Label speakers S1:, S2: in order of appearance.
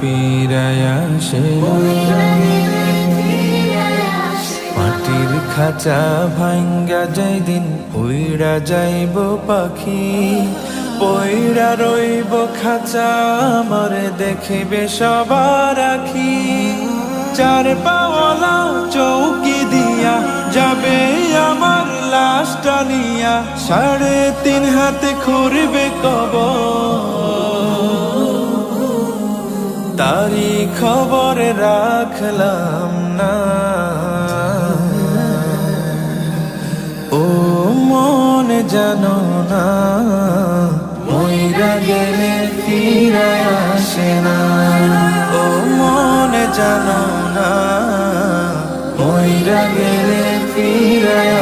S1: ফিরায় আসে মাটির খাঁচা ভাঙ্গা যাই দিন উইড়া যাইব পাখি পইড়া রইব খাঁচা আমারে দেখিবে সবার আখি চার পাওয়ালা চৌকি দিয়া যাবে আমার লাশটা নিয়া 3.5 হাতে খুঁড়বে কবর তারি খবর রাখলাম না ও মনে জানো না মইরা গেলে ফিরায় আসে না ও মনে জানো না মইরা গেলে ফিরায়